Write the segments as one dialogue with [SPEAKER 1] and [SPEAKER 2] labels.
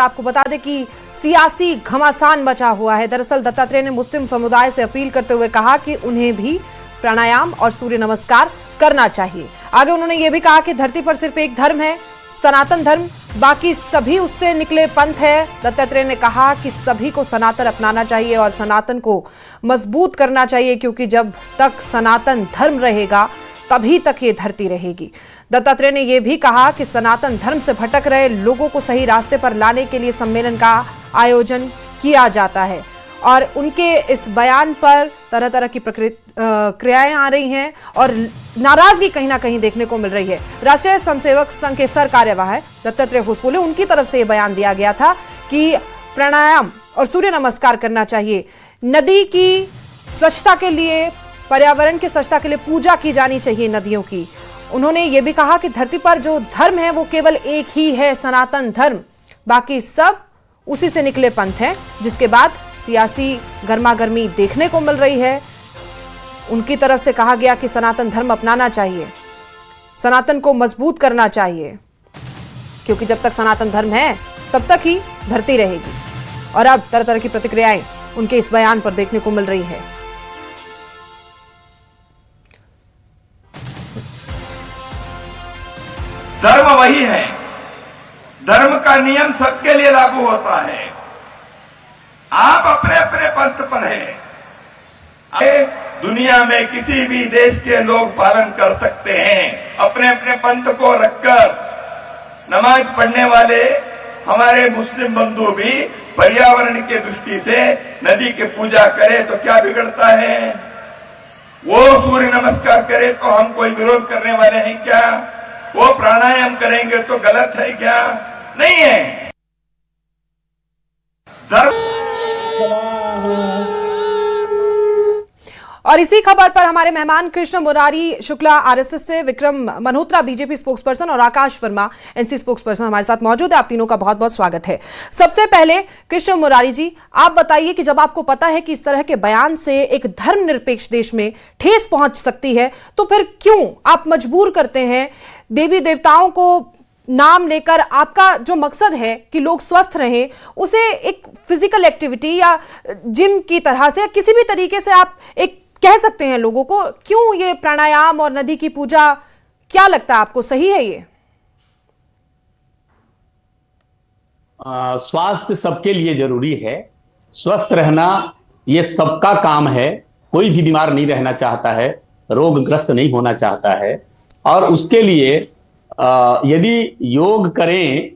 [SPEAKER 1] पर आपको बता दें कि सियासी घमासान मचा हुआ है। दरअसल दत्तात्रेय ने मुस्लिम समुदाय से अपील करते हुए कहा कि उन्हें भी प्राणायाम और सूर्य नमस्कार करना चाहिए। आगे उन्होंने ये भी कहा कि धरती पर सिर्फ एक धर्म है, सनातन धर्म, बाकी सभी उससे निकले पंथ है। दत्तात्रेय ने कहा कि सभी को सनातन अपनाना चाहिए और सनातन को मजबूत करना चाहिए, क्योंकि जब तक सनातन धर्म रहेगा तभी तक ये धरती रहेगी। दत्तात्रेय ने यह भी कहा कि सनातन धर्म से भटक रहे लोगों को सही रास्ते पर लाने के लिए सम्मेलन का आयोजन किया जाता है और उनके इस बयान पर तरह तरह की क्रियाएं आ रही हैं और नाराजगी कहीं ना कहीं देखने को मिल रही है। राष्ट्रीय स्वयंसेवक संघ के सर कार्यवाह दत्तात्रेय होसबोले, उनकी तरफ से यह बयान दिया गया था कि प्राणायाम और सूर्य नमस्कार करना चाहिए। नदी की स्वच्छता के लिए, पर्यावरण की स्वच्छता के लिए पूजा की जानी चाहिए नदियों की। उन्होंने ये भी कहा कि धरती पर जो धर्म है वो केवल एक ही है, सनातन धर्म, बाकी सब उसी से निकले पंथ हैं। जिसके बाद सियासी गर्मागर्मी देखने को मिल रही है। उनकी तरफ से कहा गया कि सनातन धर्म अपनाना चाहिए, सनातन को मजबूत करना चाहिए, क्योंकि जब तक सनातन धर्म है तब तक ही धरती रहेगी। और अब तरह तरह की प्रतिक्रियाएं उनके इस बयान पर देखने को मिल रही है।
[SPEAKER 2] धर्म वही है, धर्म का नियम सबके लिए लागू होता है। आप अपने अपने पंथ पर हैं, दुनिया में किसी भी देश के लोग पालन कर सकते हैं। अपने अपने पंथ को रखकर नमाज पढ़ने वाले हमारे मुस्लिम बंधु भी पर्यावरण के दृष्टि से नदी की पूजा करें तो क्या बिगड़ता है? वो सूर्य नमस्कार करे तो हम कोई विरोध करने वाले हैं क्या? वो प्राणायाम करेंगे तो गलत है क्या? नहीं है। धर्म।
[SPEAKER 1] और इसी खबर पर हमारे मेहमान कृष्ण मुरारी शुक्ला आरएसएस से, विक्रम मल्होत्रा बीजेपी स्पोक्सपर्सन और आकाश वर्मा एनसी स्पोक्सपर्सन हमारे साथ मौजूद है। आप तीनों का बहुत बहुत स्वागत है। सबसे पहले कृष्ण मुरारी जी, आप बताइए कि जब आपको पता है कि इस तरह के बयान से एक धर्मनिरपेक्ष देश में ठेस पहुंच सकती है, तो फिर क्यों आप मजबूर करते हैं देवी देवताओं को नाम लेकर? आपका जो मकसद है कि लोग स्वस्थ रहें, उसे एक फिजिकल एक्टिविटी या जिम की तरह से या किसी भी तरीके से आप एक कह सकते हैं लोगों को, क्यों ये प्राणायाम और नदी की पूजा, क्या लगता है आपको सही है ये?
[SPEAKER 3] स्वास्थ्य सबके लिए जरूरी है। स्वस्थ रहना ये सबका काम है। कोई भी बीमार नहीं रहना चाहता है, रोगग्रस्त नहीं होना चाहता है। और उसके लिए यदि योग करें,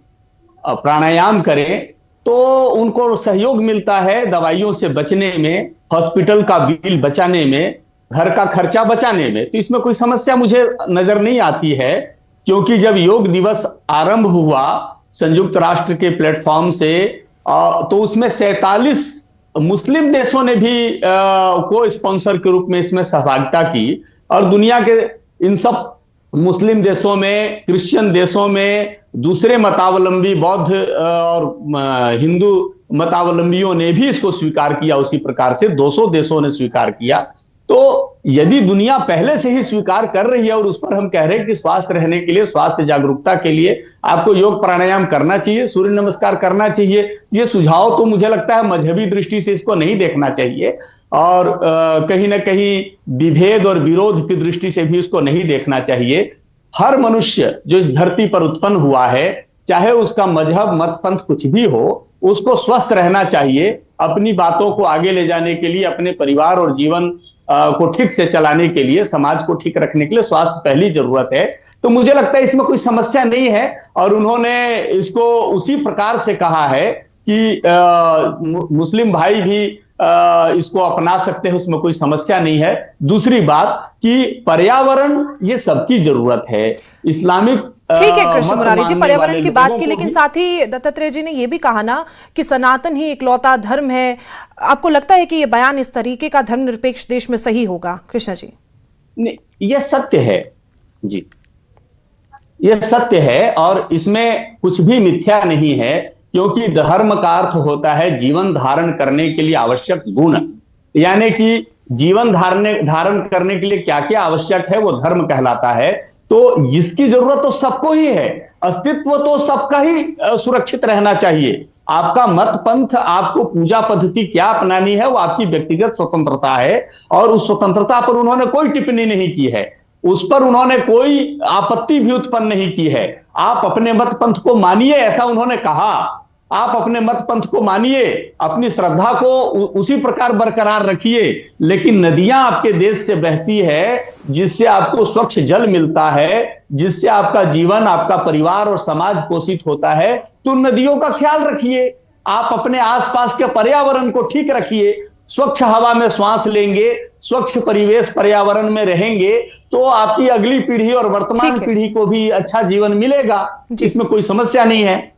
[SPEAKER 3] प्राणायाम करें, तो उनको सहयोग मिलता है दवाइयों से बचने में, हॉस्पिटल का बिल बचाने में, घर का खर्चा बचाने में। तो इसमें कोई समस्या मुझे नजर नहीं आती है, क्योंकि जब योग दिवस आरंभ हुआ संयुक्त राष्ट्र के प्लेटफॉर्म से, तो उसमें 47 मुस्लिम देशों ने भी को स्पॉन्सर के रूप में इसमें सहभागिता की। और दुनिया के इन सब मुस्लिम देशों में, क्रिश्चियन देशों में, दूसरे मतावलंबी बौद्ध और हिंदू मतावलंबियों ने भी इसको स्वीकार किया। उसी प्रकार से 200 देशों ने स्वीकार किया। तो यदि दुनिया पहले से ही स्वीकार कर रही है और उस पर हम कह रहे हैं कि स्वास्थ्य रहने के लिए, स्वास्थ्य जागरूकता के लिए आपको योग प्राणायाम करना चाहिए, सूर्य नमस्कार करना चाहिए, ये सुझाव तो मुझे लगता है मजहबी दृष्टि से इसको नहीं देखना चाहिए और कहीं ना कहीं विभेद और विरोध की दृष्टि से भी इसको नहीं देखना चाहिए। हर मनुष्य जो इस धरती पर उत्पन्न हुआ है, चाहे उसका मजहब मत पंथ कुछ भी हो, उसको स्वस्थ रहना चाहिए। अपनी बातों को आगे ले जाने के लिए, अपने परिवार और जीवन को ठीक से चलाने के लिए, समाज को ठीक रखने के लिए स्वास्थ्य पहली जरूरत है। तो मुझे लगता है इसमें कोई समस्या नहीं है। और उन्होंने इसको उसी प्रकार से कहा है कि मुस्लिम भाई भी इसको अपना सकते हैं, उसमें कोई समस्या नहीं है। दूसरी बात कि पर्यावरण ये सबकी जरूरत है। इस्लामिक
[SPEAKER 1] ठीक है कृष्ण मुरारी जी, पर्यावरण की बात की, लेकिन साथ ही दत्तात्रेय जी ने यह भी कहा ना कि सनातन ही इकलौता धर्म है। आपको लगता है कि यह बयान इस तरीके का धर्मनिरपेक्ष देश में सही होगा? कृष्ण जी,
[SPEAKER 3] नहीं, यह सत्य है जी, यह सत्य है और इसमें कुछ भी मिथ्या नहीं है, क्योंकि धर्म का अर्थ होता है जीवन धारण करने के लिए आवश्यक गुण। यानी कि जीवन धारण करने के लिए क्या क्या आवश्यक है वो धर्म कहलाता है। तो इसकी जरूरत तो सबको ही है, अस्तित्व तो सबका ही सुरक्षित रहना चाहिए। आपका मत पंथ, आपको पूजा पद्धति क्या अपनानी है वो आपकी व्यक्तिगत स्वतंत्रता है, और उस स्वतंत्रता पर उन्होंने कोई टिप्पणी नहीं की है, उस पर उन्होंने कोई आपत्ति भी उत्पन्न नहीं की है। आप अपने मत पंथ को मानिए, ऐसा उन्होंने कहा। आप अपने मत पंथ को मानिए, अपनी श्रद्धा को उसी प्रकार बरकरार रखिए, लेकिन नदियां आपके देश से बहती है, जिससे आपको स्वच्छ जल मिलता है, जिससे आपका जीवन, आपका परिवार और समाज पोषित होता है, तो नदियों का ख्याल रखिए। आप अपने आसपास के पर्यावरण को ठीक रखिए। स्वच्छ हवा में श्वास लेंगे, स्वच्छ परिवेश पर्यावरण में रहेंगे, तो आपकी अगली पीढ़ी और वर्तमान पीढ़ी को भी अच्छा जीवन मिलेगा। इसमें कोई समस्या नहीं है।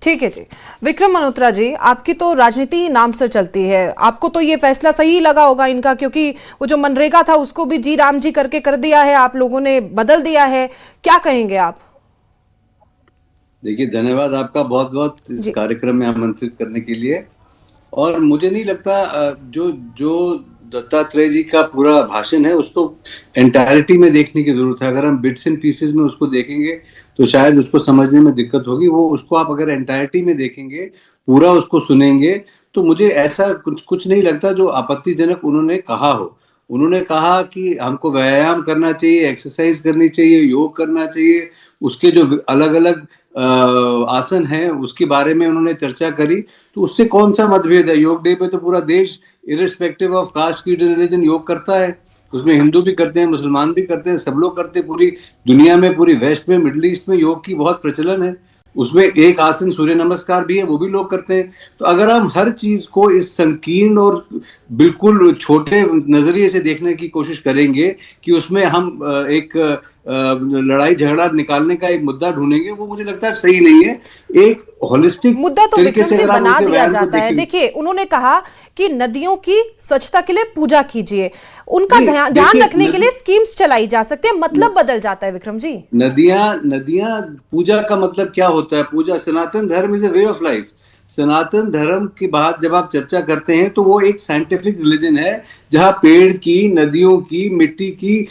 [SPEAKER 1] ठीक है जी। विक्रम मल्होत्रा जी, आपकी तो राजनीति नाम से चलती है, आपको तो ये फैसला सही लगा होगा इनका, क्योंकि वो जो मनरेगा था उसको भी जी राम जी करके कर दिया है, आप लोगों ने बदल दिया है, क्या कहेंगे आप?
[SPEAKER 4] देखिए, धन्यवाद आपका बहुत बहुत इस कार्यक्रम में आमंत्रित करने के लिए। और मुझे नहीं लगता जो दत्तात्रेय जी का पूरा भाषण है उसको एंटायरिटी में देखने की जरूरत है। अगर हम बिट्स एंड पीसेस में उसको देखेंगे तो शायद उसको समझने में दिक्कत होगी। वो उसको आप अगर एंटायरिटी में देखेंगे, पूरा उसको सुनेंगे, तो मुझे ऐसा कुछ नहीं लगता जो आपत्तिजनक उन्होंने कहा हो। उन्होंने कहा कि हमको व्यायाम करना चाहिए, एक्सरसाइज करनी चाहिए, योग करना चाहिए, उसके जो अलग अलग आसन है उसके बारे में उन्होंने चर्चा करी। तो उससे कौन सा मतभेद है? योग डे पे तो पूरा देश इरिस्पेक्टिव ऑफ कास्ट की रिलीजन योग करता है। उसमें हिंदू भी करते हैं, मुसलमान भी करते हैं, सब लोग करते हैं। पूरी दुनिया में, पूरी वेस्ट में, मिडिल ईस्ट में योग की बहुत प्रचलन है। उसमें एक आसन सूर्य नमस्कार भी है, वो भी लोग करते हैं। तो अगर हम हर चीज को इस संकीर्ण और बिल्कुल छोटे नजरिए से देखने की कोशिश करेंगे कि उसमें हम एक लड़ाई झगड़ा निकालने का एक मुद्दा ढूंढेंगे, वो मुझे लगता है सही नहीं है। एक होलिस्टिक
[SPEAKER 1] मुद्दा तो विक्रम जी बना दिया जाता है। देखिए, उन्होंने कहा कि नदियों की स्वच्छता के लिए पूजा कीजिए, उनका ध्यान रखने के लिए स्कीम्स चलाई जा सकती है, मतलब बदल जाता है विक्रम जी।
[SPEAKER 4] नदियां पूजा का मतलब क्या होता है? पूजा, Sanatan Dharma is a way of life. Sanatan Dharma की बात जब आप चर्चा करते हैं तो वो एक साइंटिफिक रिलीजन है, जहां पेड़ की, नदियों की, मिट्टी की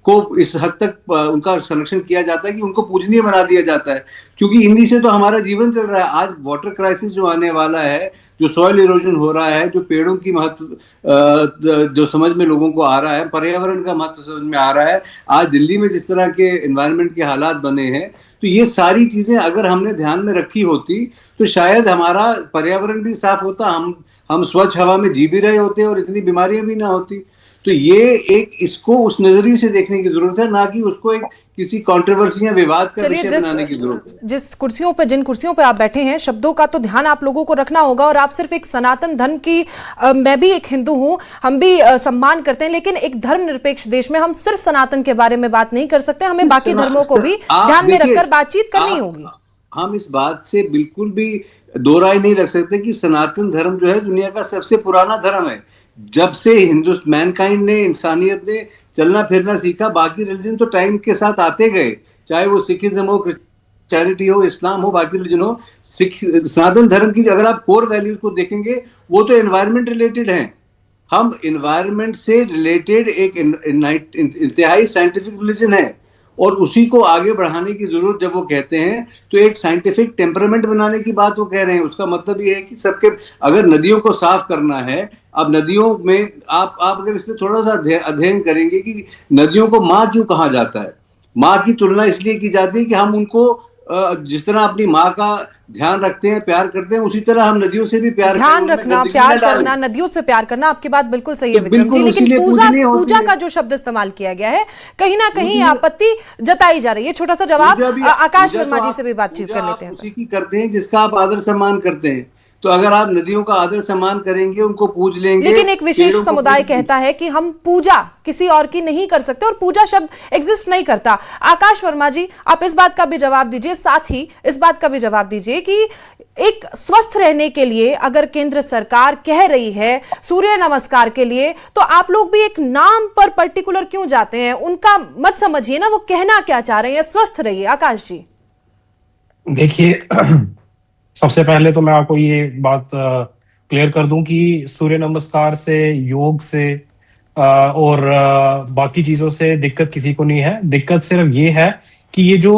[SPEAKER 4] को इस हद तक उनका संरक्षण किया जाता है कि उनको पूजनीय बना दिया जाता है, क्योंकि इन्हीं से तो हमारा जीवन चल रहा है। आज वाटर क्राइसिस जो आने वाला है, जो सॉइल इरोजन हो रहा है, जो पेड़ों की महत्व जो समझ में लोगों को आ रहा है, पर्यावरण का महत्व समझ में आ रहा है, आज दिल्ली में जिस तरह के एनवायरनमेंट के हालात बने हैं, तो ये सारी चीजें अगर हमने ध्यान में रखी होती तो शायद हमारा पर्यावरण भी साफ होता, हम स्वच्छ हवा में जी भी रहे होते और इतनी बीमारियां भी ना होती। तो ये एक, इसको उस नजरिए से देखने की जरूरत है, ना कि उसको एक किसी कंट्रोवर्सी या विवाद का विषय बनाने की जरूरत है।
[SPEAKER 1] जिन कुर्सियों पे आप बैठे हैं, शब्दों का तो ध्यान आप लोगों को रखना होगा। और आप सिर्फ एक सनातन धर्म की, मैं भी एक हिंदू हूं, हम भी सम्मान करते हैं, लेकिन एक धर्मनिरपेक्ष देश में हम सिर्फ सनातन के बारे में बात नहीं कर सकते, हमें बाकी धर्मों को भी ध्यान में रखकर बातचीत करनी होगी।
[SPEAKER 4] हम इस बात से बिल्कुल भी दो राय नहीं रख सकते कि सनातन धर्म जो है दुनिया का सबसे पुराना धर्म है। जब से मैनकाइंड ने, इंसानियत ने चलना फिरना सीखा, बाकी रिलीजन तो टाइम के साथ आते गए, चाहे वो सिखिज्म हो, क्रिश्चियनिटी हो, इस्लाम हो, बाकी रिलीजन हो। सनातन धर्म की अगर आप कोर वैल्यूज को देखेंगे, वो तो एनवायरमेंट रिलेटेड हैं। हम एनवायरमेंट से रिलेटेड एक इंतहाई साइंटिफिक रिलीजन है, और उसी को आगे बढ़ाने की जरूरत जब वो कहते हैं तो एक साइंटिफिक टेम्परामेंट बनाने की बात वो कह रहे हैं। उसका मतलब ये है कि सबके, अगर नदियों को साफ करना है, अब नदियों में आप अगर इसमें थोड़ा सा अध्ययन करेंगे कि नदियों को माँ क्यों कहा जाता है। माँ की तुलना इसलिए की जाती है कि हम उनको जिस तरह अपनी माँ का ध्यान रखते हैं, प्यार करते हैं, उसी तरह हम नदियों से भी
[SPEAKER 1] ध्यान रखना, प्यार करना, नदियों से प्यार करना, आपकी बात बिल्कुल सही है विक्रम जी। लेकिन पूजा का जो शब्द इस्तेमाल किया गया है, कहीं ना कहीं आपत्ति जताई जा रही है। छोटा सा जवाब आकाश वर्मा जी से भी बातचीत कर लेते हैं।
[SPEAKER 4] उसी की करते हैं जिसका आप आदर सम्मान करते हैं। तो अगर आप नदियों का आदर सम्मान करेंगे, उनको पूज लेंगे,
[SPEAKER 1] लेकिन एक विशेष समुदाय कहता है कि हम पूजा किसी और की नहीं कर सकते, और पूजा शब्द एग्जिस्ट नहीं करता। आकाश वर्मा जी, आप इस बात का भी जवाब दीजिए, साथ ही इस बात का भी जवाब दीजिए कि एक स्वस्थ रहने के लिए अगर केंद्र सरकार कह रही है सूर्य नमस्कार के लिए, तो आप लोग भी एक नाम पर पर्टिकुलर क्यों जाते हैं? उनका मत समझिए ना, वो कहना क्या चाह रहे हैं, स्वस्थ रहिए। आकाश जी,
[SPEAKER 5] देखिए, सबसे पहले तो मैं आपको ये बात क्लियर कर दूं कि सूर्य नमस्कार से, योग से और बाकी चीजों से दिक्कत किसी को नहीं है। दिक्कत सिर्फ ये है कि ये जो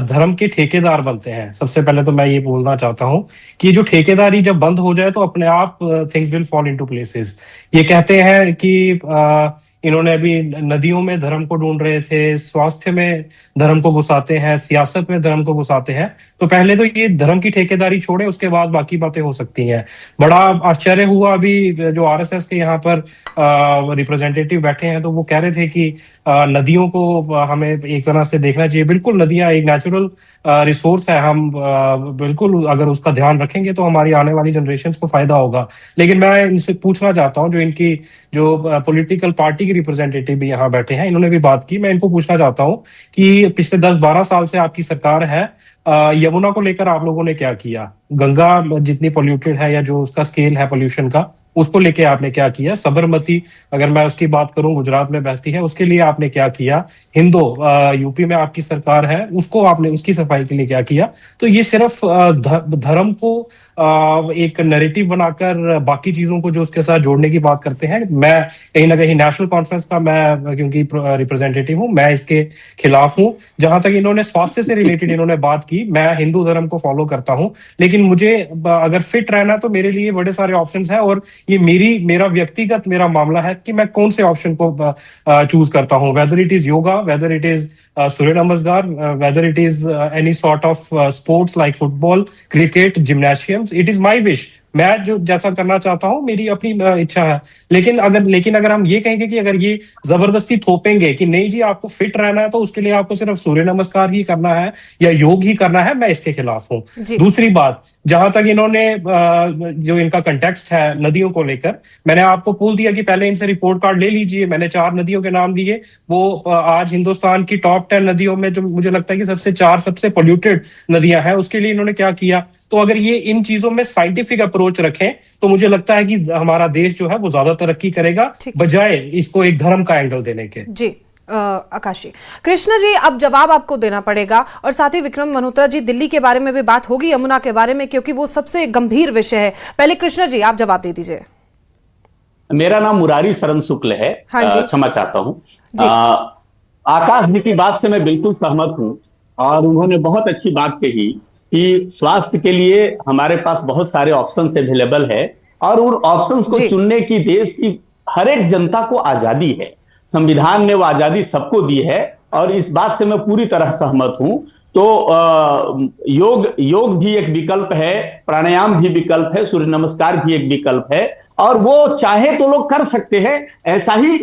[SPEAKER 5] धर्म के ठेकेदार बनते हैं, सबसे पहले तो मैं ये बोलना चाहता हूं कि जो ठेकेदारी जब बंद हो जाए तो अपने आप things will fall into places. ये कहते हैं कि इन्होंने अभी नदियों में धर्म को ढूंढ रहे थे, स्वास्थ्य में धर्म को घुसाते हैं, सियासत में धर्म को घुसाते हैं। तो पहले तो ये धर्म की ठेकेदारी छोड़े, उसके बाद बाकी बातें हो सकती हैं। बड़ा आश्चर्य हुआ अभी जो आरएसएस के यहाँ पर रिप्रेजेंटेटिव बैठे हैं तो वो कह रहे थे कि नदियों को हमें एक तरह से देखना चाहिए। बिल्कुल, नदियां एक नेचुरल रिसोर्स है, हम बिल्कुल अगर उसका ध्यान रखेंगे तो हमारी आने वाली जनरेशन को फायदा होगा। लेकिन मैं इनसे पूछना चाहता हूं, जो इनकी जो पॉलिटिकल पार्टी के रिप्रेजेंटेटिव भी यहाँ बैठे हैं, इन्होंने भी बात की, मैं इनको पूछना चाहता हूं कि पिछले 10-12 साल से आपकी सरकार है, यमुना को लेकर आप लोगों ने क्या किया? गंगा जितनी पोल्यूटेड है या जो उसका स्केल है पोल्यूशन का, उसको लेके आपने क्या किया? साबरमती अगर मैं उसकी बात करूं गुजरात में बहती है, उसके लिए आपने क्या किया? हिंदो यूपी में आपकी सरकार है, उसको आपने उसकी सफाई के लिए क्या किया? तो ये सिर्फ धर्म को एक नैरेटिव बनाकर बाकी चीजों को जो उसके साथ जोड़ने की बात करते हैं। मैं कहीं ना कहीं नेशनल कॉन्फ्रेंस का मैं क्योंकि रिप्रेजेंटेटिव हूं, मैं इसके खिलाफ हूं। जहां तक इन्होंने स्वास्थ्य से रिलेटेड इन्होंने बात की, मैं हिंदू धर्म को फॉलो करता हूं, लेकिन मुझे अगर फिट रहना तो मेरे लिए बड़े सारे ऑप्शंस हैं और ये मेरा व्यक्तिगत मेरा मामला है कि मैं कौन से ऑप्शन को चूज करता हूं, whether it is yoga, whether it is Surya Namaskar, whether it is any sort of sports like football, cricket, gymnasiums. It is my wish, मैं जो जैसा करना चाहता हूं मेरी अपनी इच्छा है। लेकिन अगर हम ये कहेंगे कि अगर ये जबरदस्ती थोपेंगे कि नहीं जी आपको फिट रहना है तो उसके लिए आपको सिर्फ सूर्य नमस्कार ही करना है या योग ही करना है, मैं इसके खिलाफ हूं। दूसरी बात, जहां तक इन्होंने जो इनका कंटेक्स्ट है नदियों को लेकर, मैंने आपको पूल दिया कि पहले इनसे रिपोर्ट कार्ड ले लीजिए। मैंने 4 नदियों के नाम दिए, वो आज हिंदुस्तान की टॉप 10 नदियों में जो मुझे लगता है कि 4 सबसे पोल्यूटेड नदियां हैं, उसके लिए इन्होंने क्या किया। तो अगर ये इन चीजों में साइंटिफिक अप्रोच रखें तो मुझे लगता है कि हमारा देश जो है वो ज्यादा तरक्की करेगा, बजाय इसको एक धर्म का एंगल देने के।
[SPEAKER 1] जी आकाश जी, कृष्ण जी अब जवाब आपको देना पड़ेगा, और साथ ही विक्रम मल्होत्रा जी, दिल्ली के बारे में भी बात होगी, यमुना के बारे में, क्योंकि वो सबसे गंभीर विषय है। पहले कृष्ण जी आप जवाब दे दीजिए।
[SPEAKER 3] मेरा नाम मुरारी शरण शुक्ल है।
[SPEAKER 1] हाँ जी।
[SPEAKER 3] क्षमा चाहता हूँ। आकाश जी की बात से मैं बिल्कुल सहमत हूँ और उन्होंने बहुत अच्छी बात कही कि स्वास्थ्य के लिए हमारे पास बहुत सारे ऑप्शंस अवेलेबल है और उन ऑप्शंस को चुनने की देश की हर एक जनता को आजादी है। संविधान ने वो आजादी सबको दी है और इस बात से मैं पूरी तरह सहमत हूं। तो योग भी एक विकल्प है, प्राणायाम भी विकल्प है, सूर्य नमस्कार भी एक विकल्प है और वो चाहे तो लोग कर सकते हैं। ऐसा ही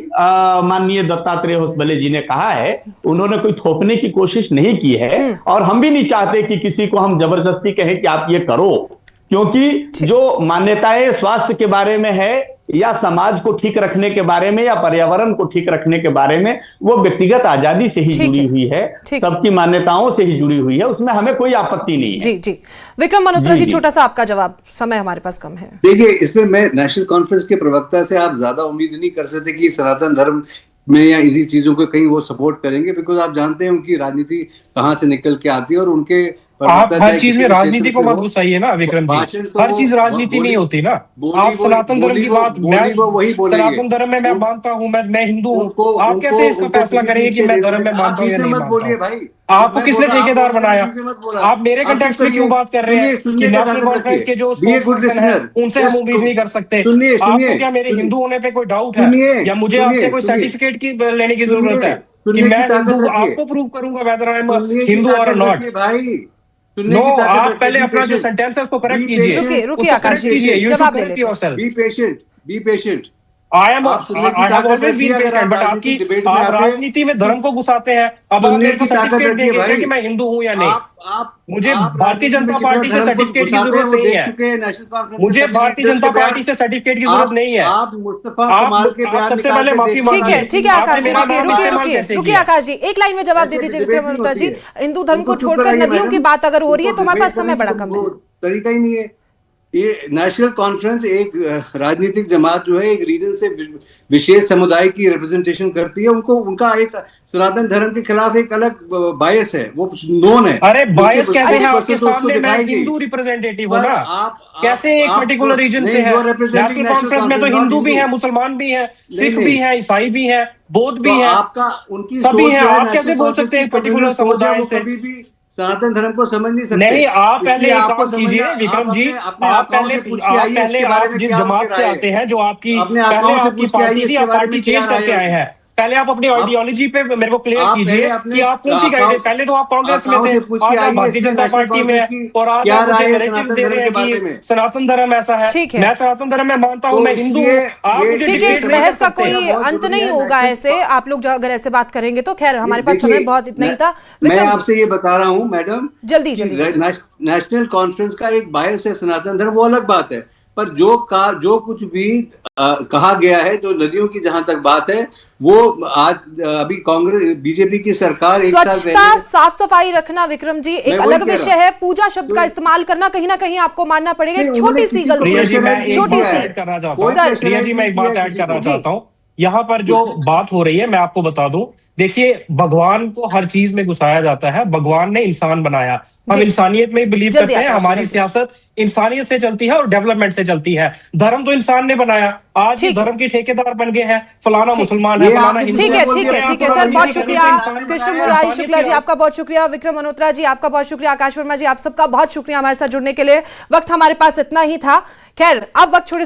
[SPEAKER 3] माननीय दत्तात्रेय होसबले जी ने कहा है, उन्होंने कोई थोपने की कोशिश नहीं की है और हम भी नहीं चाहते कि किसी को हम जबरदस्ती कहें कि आप ये करो, क्योंकि जो मान्यताएं स्वास्थ्य के बारे में है या समाज को ठीक रखने के बारे में या पर्यावरण को ठीक रखने के बारे में, वो व्यक्तिगत आजादी से ही जुड़ी हुई है, सबकी मान्यताओं से ही जुड़ी हुई है, उसमें हमें कोई आपत्ति नहीं है।
[SPEAKER 1] जी जी, विक्रम मल्होत्रा जी छोटा सा आपका जवाब, समय हमारे पास कम है।
[SPEAKER 4] देखिए, इसमें मैं नेशनल कॉन्फ्रेंस के प्रवक्ता से आप ज्यादा उम्मीद नहीं कर सकते कि सनातन धर्म में या इसी चीजों को कहीं वो सपोर्ट करेंगे, बिकॉज आप जानते हैं उनकी राजनीति कहाँ से निकल के आती है और उनके
[SPEAKER 5] आप हर चीज में राजनीति को मत घुसाइए ना विक्रम जी, हर चीज राजनीति नहीं होती ना। आप सनातन धर्म की बात, मैं सनातन धर्म में मैं मानता हूँ, मैं हिंदू हूँ, आप कैसे इसका फैसला करेंगे कि मैं धर्म में मानता हूँ या नहीं मानता हूँ? आपको किसने ठेकेदार बनाया? आप मेरे कंटेक्स्ट में क्यों बात कर रहे हैं कि नेशनल कॉन्फ्रेंस के जो स्पोक्सपर्सन हैं उनसे हम उम्मीद नहीं कर सकते? आपको क्या मेरे हिंदू होने पे कोई डाउट है या मुझे आपसे कोई सर्टिफिकेट की लेने की जरूरत है कि मैं हिंदू? आपको प्रूव करूंगा वेदर आई एम हिंदू और नॉट। नो, आप पहले अपना जो सेंटेंस है उसको करेक्ट कीजिए।
[SPEAKER 1] रुकिए आकाश जी, जवाब ले लेते हैं।
[SPEAKER 4] Be patient.
[SPEAKER 5] I have always been patient, but आप राजनीति में धर्म को घुसाते हैं। अब आप मेरे को सर्टिफिकेट देंगे कि मैं हिंदू हूँ या नहीं? मुझे भारतीय जनता पार्टी से सर्टिफिकेट की जरूरत नहीं है। मुझे भारतीय जनता पार्टी से सर्टिफिकेट की जरूरत नहीं है। आप सबसे पहले माफी मांगिए।
[SPEAKER 1] ठीक है आकाश जी, रुकिए आकाश जी, एक लाइन में जवाब दे दीजिए विक्रम मल्होत्रा जी। हिंदू धर्म को छोड़कर नदियों की बात अगर हो रही है तो हमारे पास समय बड़ा कम है।
[SPEAKER 4] तरीका ही नहीं है, ये नेशनल कॉन्फ्रेंस एक राजनीतिक जमात जो है एक रीजन से विशेष समुदाय की रिप्रेजेंटेशन करती है। उनको उनका एक सनातन धर्म के खिलाफ एक अलग बायस है, वो नोन है।
[SPEAKER 5] अरे बायस कैसे है
[SPEAKER 4] 50%
[SPEAKER 5] आपके
[SPEAKER 4] तो उसको
[SPEAKER 5] सामने? मैं
[SPEAKER 4] दिखाएगी।
[SPEAKER 5] हिंदू रिप्रेजेंटेटिव हूँ
[SPEAKER 4] पर
[SPEAKER 5] ना।
[SPEAKER 4] आप
[SPEAKER 5] कैसे एक पर्टिकुलर रीजन से है? नेशनल कॉन्फ्रेंस में तो हिंदू भी है, मुसलमान भी है, सिख भी है, ईसाई भी है, बौद्ध भी है,
[SPEAKER 4] आपका उनकी
[SPEAKER 5] सभी
[SPEAKER 4] सोच
[SPEAKER 5] है।
[SPEAKER 4] जो
[SPEAKER 5] आप
[SPEAKER 4] नेशनल
[SPEAKER 5] कैसे बोल
[SPEAKER 4] कॉन्फ्रेंस
[SPEAKER 5] सकते हैं
[SPEAKER 4] की
[SPEAKER 5] पर्टिकुलर
[SPEAKER 4] communal सोच है,
[SPEAKER 5] समुदाय
[SPEAKER 4] वो
[SPEAKER 5] से?
[SPEAKER 4] कभी भी सनातन धर्म को समझ नहीं सकते।
[SPEAKER 5] नहीं, आप पहले
[SPEAKER 4] इसलिए
[SPEAKER 5] एक
[SPEAKER 4] आपको
[SPEAKER 5] काम कीजिए
[SPEAKER 4] समझना,
[SPEAKER 5] विक्रम जी,
[SPEAKER 4] अपने
[SPEAKER 5] आप
[SPEAKER 4] आकाओं
[SPEAKER 5] पहले
[SPEAKER 4] से पूछ के आइए इसके बारे
[SPEAKER 5] आप
[SPEAKER 4] में
[SPEAKER 5] जिस
[SPEAKER 4] क्या उनकी
[SPEAKER 5] जमात से
[SPEAKER 4] राय
[SPEAKER 5] आते हैं, जो आपकी
[SPEAKER 4] अपने
[SPEAKER 5] पहले
[SPEAKER 4] आकाओं से
[SPEAKER 5] आपकी
[SPEAKER 4] पूछ के आइए
[SPEAKER 5] पार्टी थी,
[SPEAKER 4] इसके
[SPEAKER 5] आप
[SPEAKER 4] बारे
[SPEAKER 5] पार्टी
[SPEAKER 4] में क्या
[SPEAKER 5] चेंज
[SPEAKER 4] राय
[SPEAKER 5] करके
[SPEAKER 4] है
[SPEAKER 5] आए
[SPEAKER 4] उनकी।
[SPEAKER 5] हैं। पहले आप अपनी आइडियोलॉजी पे मेरे को क्लियर
[SPEAKER 4] आप
[SPEAKER 5] कीजिए
[SPEAKER 4] पहले अपने
[SPEAKER 5] कि आप कौन सी
[SPEAKER 4] आकाओं
[SPEAKER 5] पहले तो आप कांग्रेस में
[SPEAKER 4] आकाओं
[SPEAKER 5] थे,
[SPEAKER 4] से पूछ के
[SPEAKER 5] आज आप
[SPEAKER 4] आइए
[SPEAKER 5] भारतीय
[SPEAKER 4] इसमें
[SPEAKER 5] जनता
[SPEAKER 4] नेशनल
[SPEAKER 5] पार्टी में
[SPEAKER 4] कॉन्फ्रेंस
[SPEAKER 5] है,
[SPEAKER 4] की
[SPEAKER 5] और आज
[SPEAKER 4] क्या
[SPEAKER 5] आप मुझे
[SPEAKER 4] राय है
[SPEAKER 5] नैरेटिव
[SPEAKER 4] सनातन
[SPEAKER 5] दे
[SPEAKER 4] धर्म
[SPEAKER 5] रहे
[SPEAKER 4] के
[SPEAKER 5] हैं
[SPEAKER 4] बारे में।
[SPEAKER 5] कि सनातन धर्म ऐसा है।
[SPEAKER 1] ठीक है।
[SPEAKER 5] मैं सनातन धर्म में मानता हूँ,
[SPEAKER 4] तो
[SPEAKER 5] मैं हिंदू हूँ।
[SPEAKER 4] इसलिए
[SPEAKER 5] आप मुझे
[SPEAKER 1] ठीक है,
[SPEAKER 5] डिबेट
[SPEAKER 1] इस
[SPEAKER 5] में नहीं
[SPEAKER 1] बहस
[SPEAKER 5] कर
[SPEAKER 1] का
[SPEAKER 5] सकते।
[SPEAKER 1] कोई
[SPEAKER 4] बहुत
[SPEAKER 1] अंत
[SPEAKER 4] जरूरी
[SPEAKER 1] नहीं
[SPEAKER 4] है
[SPEAKER 1] होगा
[SPEAKER 4] नेशनल
[SPEAKER 1] ऐसे। आप लोग जो अगर ऐसे बात करेंगे तो खैर हमारे पास
[SPEAKER 4] देखिए,
[SPEAKER 1] समय बहुत इतना ही था।
[SPEAKER 4] मैं
[SPEAKER 1] विक्रम जी,
[SPEAKER 4] आपसे ये बता रहा हूं मैडम,
[SPEAKER 1] जल्दी
[SPEAKER 4] कि
[SPEAKER 1] जल्दी।
[SPEAKER 4] नेशनल कॉन्फ्रेंस का एक बायस है सनातन धर्म, वो अलग बात है। पर जो कुछ भी कहा गया है, जो नदियों की जहां तक बात है, वो आज अभी कांग्रेस बीजेपी की सरकार एक साल
[SPEAKER 1] स्वच्छता,
[SPEAKER 4] पहले,
[SPEAKER 1] साफ सफाई रखना विक्रम जी
[SPEAKER 4] मैं
[SPEAKER 1] एक
[SPEAKER 4] वही
[SPEAKER 1] अलग
[SPEAKER 4] कह
[SPEAKER 1] विषय
[SPEAKER 4] रहा
[SPEAKER 1] है। पूजा शब्द
[SPEAKER 4] तो
[SPEAKER 1] का इस्तेमाल करना कहीं ना कहीं आपको मानना पड़ेगा।
[SPEAKER 4] नहीं,
[SPEAKER 1] एक
[SPEAKER 4] उन्होंने
[SPEAKER 1] छोटी सी
[SPEAKER 4] किसी को
[SPEAKER 1] गलती,
[SPEAKER 5] प्रिया जी, मैं एक
[SPEAKER 1] छोटी
[SPEAKER 5] बात
[SPEAKER 1] सी।
[SPEAKER 5] ऐड करना चाहता
[SPEAKER 4] कोई
[SPEAKER 5] हूँ।
[SPEAKER 1] सर,
[SPEAKER 5] प्रिया जी, मैं एक बात ऐड करना
[SPEAKER 1] जी।
[SPEAKER 5] चाहता हूँ। यहाँ पर जो बात हो रही है, मैं आपको बता दूं, देखिए भगवान को हर चीज में घुसाया जाता है। भगवान ने इंसान बनाया, हम
[SPEAKER 1] जी।
[SPEAKER 5] इंसानियत में बिलीव
[SPEAKER 1] जल्दी
[SPEAKER 5] करते हैं।
[SPEAKER 1] आकाश जी,
[SPEAKER 5] हमारी
[SPEAKER 1] जल्दी।
[SPEAKER 5] सियासत इंसानियत से चलती है और डेवलपमेंट से चलती है। धर्म तो इंसान ने बनाया, आज ये
[SPEAKER 1] ठीक है।
[SPEAKER 5] धर्म के ठेकेदार बन गए हैं। फलाना
[SPEAKER 1] ठीक।
[SPEAKER 5] मुसलमान है,
[SPEAKER 4] ये
[SPEAKER 5] फलाना
[SPEAKER 4] आपने
[SPEAKER 5] हिंदू
[SPEAKER 1] ठीक
[SPEAKER 5] है।
[SPEAKER 1] है,
[SPEAKER 4] बोल
[SPEAKER 1] ठीक
[SPEAKER 4] दिया,
[SPEAKER 1] है, ठीक है
[SPEAKER 5] पूरा
[SPEAKER 1] सर, बहुत
[SPEAKER 5] राजनीति करने
[SPEAKER 1] शुक्रिया।
[SPEAKER 5] से इंसान ने
[SPEAKER 1] कृष्ण
[SPEAKER 5] बनाया,
[SPEAKER 1] मुरारी
[SPEAKER 5] इंसानियत
[SPEAKER 1] शुक्ला
[SPEAKER 5] की
[SPEAKER 1] जी आपका बहुत शुक्रिया, विक्रम मल्होत्रा जी आपका बहुत शुक्रिया, आकाश वर्मा जी आप सबका बहुत शुक्रिया हमारे साथ जुड़ने के लिए। वक्त हमारे पास इतना ही था। खैर अब वक्त छोड़े से